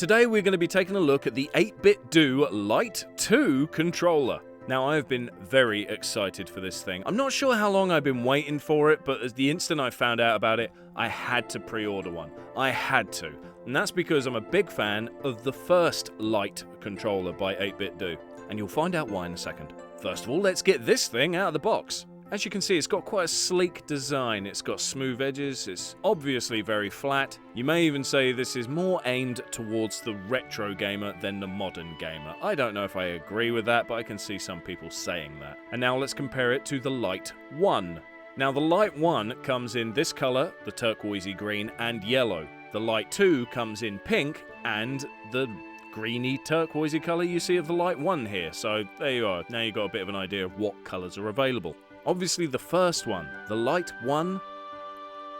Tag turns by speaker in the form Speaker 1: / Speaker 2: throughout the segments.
Speaker 1: today we're going to be taking a look at the 8BitDo Lite 2 controller. Now, I've been very excited for this thing. I'm not sure how long I've been waiting for it, but as the instant I found out about it, I had to pre-order one. I had to. And that's because I'm a big fan of the first Lite controller by 8BitDo. And you'll find out why in a second. First of all, let's get this thing out of the box. As you can see, it's got quite a sleek design. It's got smooth edges. It's obviously very flat. You may even say this is more aimed towards the retro gamer than the modern gamer. I don't know if I agree with that, but I can see some people saying that. And now let's compare it to the Lite 1. Now, the Lite 1 comes in this color, the turquoisey green, and yellow. The Lite 2 comes in pink and the greeny turquoisey color you see of the Lite 1 here. So there you are. Now you've got a bit of an idea of what colors are available. Obviously, the first one, the Lite 1,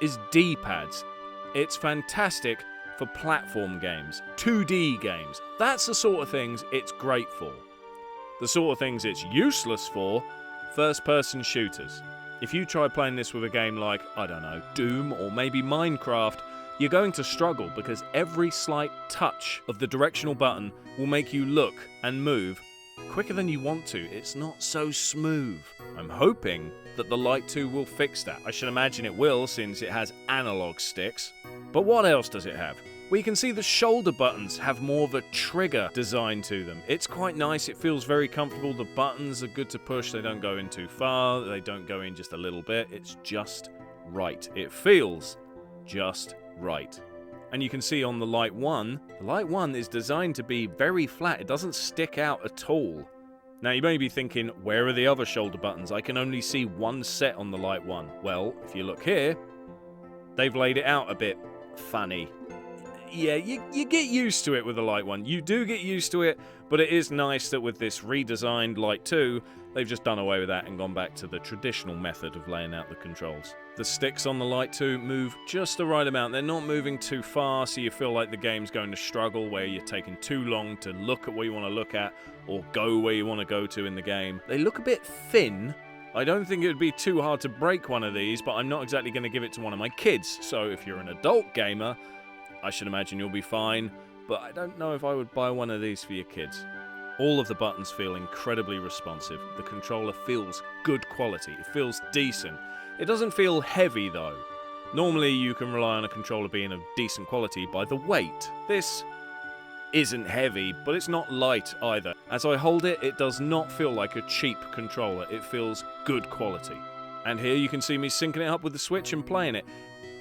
Speaker 1: is D-pads. It's fantastic for platform games, 2D games. That's the sort of things it's great for. The sort of things it's useless for, first-person shooters. If you try playing this with a game like, I don't know, Doom or maybe Minecraft, you're going to struggle because every slight touch of the directional button will make you look and move quicker than you want to. It's not so smooth. I'm hoping that the Lite 2 will fix that. I should imagine it will, since it has analog sticks. But what else does it have? Well, you can see the shoulder buttons have more of a trigger design to them. It's quite nice. It feels very comfortable. The buttons are good to push. They don't go in too far. They don't go in just a little bit. It's just right. It feels just right. And you can see on the Lite 1 is designed to be very flat. It doesn't stick out at all. Now, you may be thinking, where are the other shoulder buttons? I can only see one set on the Lite 1. Well, if you look here, they've laid it out a bit funny. Yeah, you get used to it with the Lite 1. You do get used to it, but it is nice that with this redesigned Lite 2, they've just done away with that and gone back to the traditional method of laying out the controls. The sticks on the Lite 2 move just the right amount. They're not moving too far, so you feel like the game's going to struggle, where you're taking too long to look at what you want to look at or go where you want to go to in the game. They look a bit thin. I don't think it would be too hard to break one of these, but I'm not exactly going to give it to one of my kids. So if you're an adult gamer, I should imagine you'll be fine, but I don't know if I would buy one of these for your kids. All of the buttons feel incredibly responsive. The controller feels good quality. It feels decent. It doesn't feel heavy though. Normally you can rely on a controller being of decent quality by the weight. This isn't heavy, but it's not light either. As I hold it, it does not feel like a cheap controller. It feels good quality. And here you can see me syncing it up with the Switch and playing it.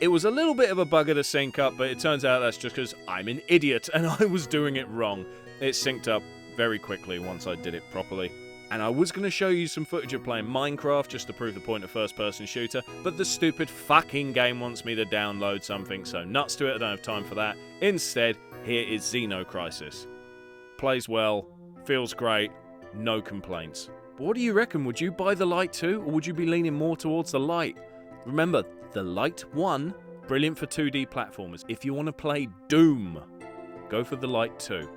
Speaker 1: It was a little bit of a bugger to sync up, but it turns out that's just because I'm an idiot and I was doing it wrong. It synced up very quickly once I did it properly. And I was going to show you some footage of playing Minecraft just to prove the point of first-person shooter, but the stupid fucking game wants me to download something, so nuts to it, I don't have time for that. Instead, here is Xenocrisis. Plays well, feels great, no complaints. But what do you reckon? Would you buy the Lite 2, or would you be leaning more towards the Lite? Remember, the Lite 1, brilliant for 2D platformers. If you want to play Doom, go for the Lite 2.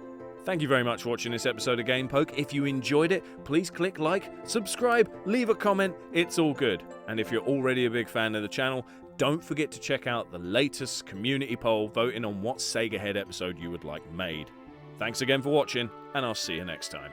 Speaker 1: Thank you very much for watching this episode of GamePoke. If you enjoyed it, please click like, subscribe, leave a comment. It's all good. And if you're already a big fan of the channel, don't forget to check out the latest community poll voting on what Sega Head episode you would like made. Thanks again for watching, and I'll see you next time.